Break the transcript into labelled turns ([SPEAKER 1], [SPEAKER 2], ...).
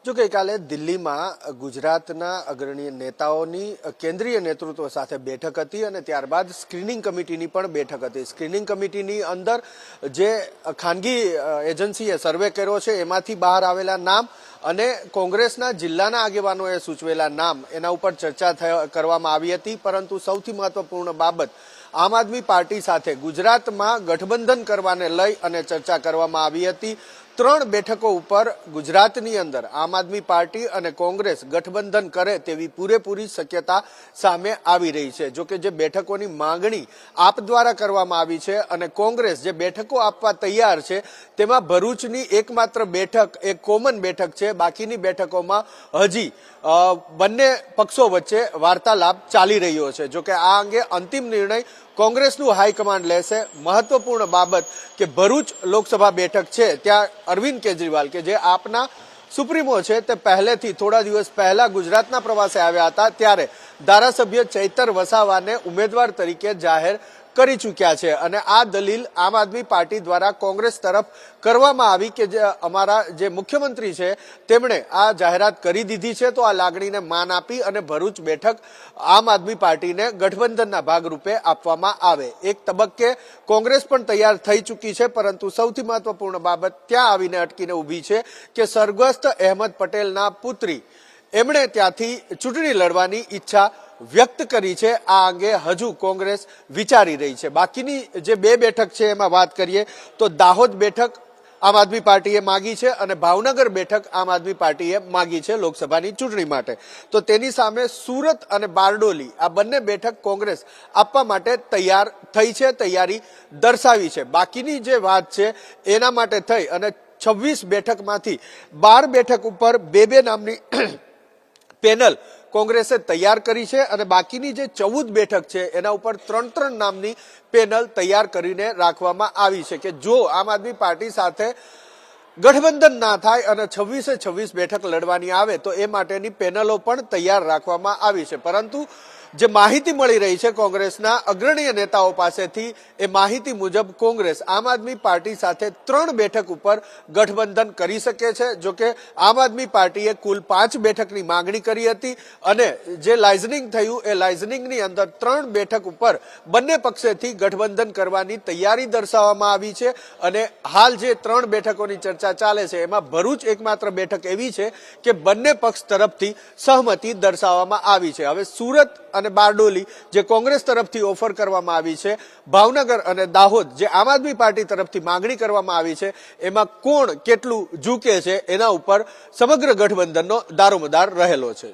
[SPEAKER 1] જો ગઈકાલે દિલ્હીમાં ગુજરાતના અગ્રણી નેતાઓની કેન્દ્રીય નેતૃત્વ સાથે બેઠક હતી અને ત્યારબાદ સ્ક્રીનિંગ કમિટીની પણ બેઠક હતી. સ્ક્રીનિંગ કમિટીની અંદર જે ખાનગી એજન્સીએ સર્વે કર્યો છે એમાંથી બહાર આવેલા નામ અને કોંગ્રેસના જિલ્લાના આગેવાનોએ સૂચવેલા નામ એના ઉપર ચર્ચા કરવામાં આવી હતી. પરંતુ સૌથી મહત્વપૂર્ણ બાબત આમ આદમી પાર્ટી સાથે ગુજરાતમાં ગઠબંધન કરવાને લઈ અને ચર્ચા કરવામાં આવી હતી. 3 બેઠકો ઉપર ગુજરાતની અંદર આમ આદમી પાર્ટી અને કોંગ્રેસ ગઠબંધન કરે તેવી પૂરેપૂરી શક્યતા સામે આવી રહી છે. જોકે જે બેઠકોની માંગણી આપ દ્વારા કરવામાં આવી છે અને કોંગ્રેસ જે બેઠકો આપવા તૈયાર છે તેમાં ભરૂચની એકમાત્ર બેઠક એક કોમન બેઠક છે. બાકીની બેઠકોમાં હજી બંને પક્ષો વચ્ચે વાર્તાલાપ ચાલી રહ્યો છે. જોકે આ અંગે અંતિમ નિર્ણય કોંગ્રેસનું હાઈકમાન્ડ લેશે. મહત્વપૂર્ણ બાબત કે ભરૂચ લોકસભા બેઠક છે ત્યાં અરવિંદ કેજરીવાલ કે જે આપના સુપ્રીમો છે તે પહેલેથી થોડા દિવસ પહેલા ગુજરાતના પ્રવાસે આવ્યા હતા ત્યારે ધારાસભ્ય ચૈતર વસાવાને ઉમેદવાર તરીકે જાહેર કરી ચૂક્યા છે અને આ દલીલ આમ આદમી પાર્ટી દ્વારા કોંગ્રેસ તરફ કરવામાં આવી કે જે અમારા જે મુખ્યમંત્રી છે તેમણે આ જાહેરાત કરી દીધી છે તો આ લાગણીને માન આપી અને ભરૂચ બેઠક આમ આદમી પાર્ટીને ગઠબંધનના ભાગરૂપે આપવામાં આવે. એક તબક્કે કોંગ્રેસ પણ તૈયાર થઈ ચૂકી છે પરંતુ સૌથી મહત્વપૂર્ણ બાબત ત્યાં આવીને અટકીને ઊભી છે કે સ્વર્ગસ્થ અહેમદ પટેલના પુત્રી એમણે ત્યાંથી ચૂંટણી લડવાની ઈચ્છા વ્યક્ત કરી છે. આ અંગે હજુ કોંગ્રેસ વિચારી રહી છે. બાકીની જે 2 બેઠક છે એમાં વાત કરીએ તો દાહોદ બેઠક આમ આદમી પાર્ટીએ માગી છે અને ભાવનગર બેઠક આમ આદમી પાર્ટીએ માગી છે લોકસભાની ચૂંટણી માટે. તો તેની સામે સુરત અને બારડોલી આ બંને બેઠક કોંગ્રેસ આપવા માટે તૈયાર થઈ છે, તૈયારી દર્શાવી છે. બાકીની જે વાત છે એના માટે થઈ અને 26 બેઠકમાંથી 12 બેઠક ઉપર 2 નામની પેનલ કોંગ્રેસે તૈયાર કરી છે અને બાકીની જે 14 બેઠક છે એના ઉપર 3 નામની પેનલ તૈયાર કરીને રાખવામાં આવી છે કે જો આમ આદમી પાર્ટી સાથે ગઠબંધન ના થાય અને 26 બેઠક લડવાની આવે તો એ માટેની પેનલો પણ તૈયાર રાખવામાં આવી છે. પરંતુ જે માહિતી મળી રહી છે કોંગ્રેસના અગ્રણીય નેતાઓ પાસેથી એ માહિતી મુજબ કોંગ્રેસ આમ આદમી પાર્ટી સાથે 3 બેઠક ઉપર ગઠબંધન કરી શકે છે. જોકે આમ આદમી પાર્ટીએ કુલ 5 બેઠકની માંગણી કરી હતી અને જે લાઇઝનિંગ થયું એ લાઇઝનિંગની અંદર 3 બેઠક ઉપર બંને પક્ષેથી ગઠબંધન કરવાની તૈયારી દર્શાવવામાં આવી છે અને હાલ જે 3 બેઠકોની ચર્ચા ચાલે છે એમાં ભરૂચ એકમાત્ર બેઠક એવી છે કે બંને પક્ષ તરફથી સહમતિ દર્શાવવામાં આવી છે. હવે સુરત અને બારડોલી જે કોંગ્રેસ તરફથી ઓફર કરવામાં આવી છે, ભાવનગર અને દાહોદ જે આમ આદમી પાર્ટી તરફથી માંગણી કરવામાં આવી છે એમાં કોણ કેટલું ઝૂકે છે એના ઉપર સમગ્ર ગઠબંધનનો દારોમદાર રહેલો છે.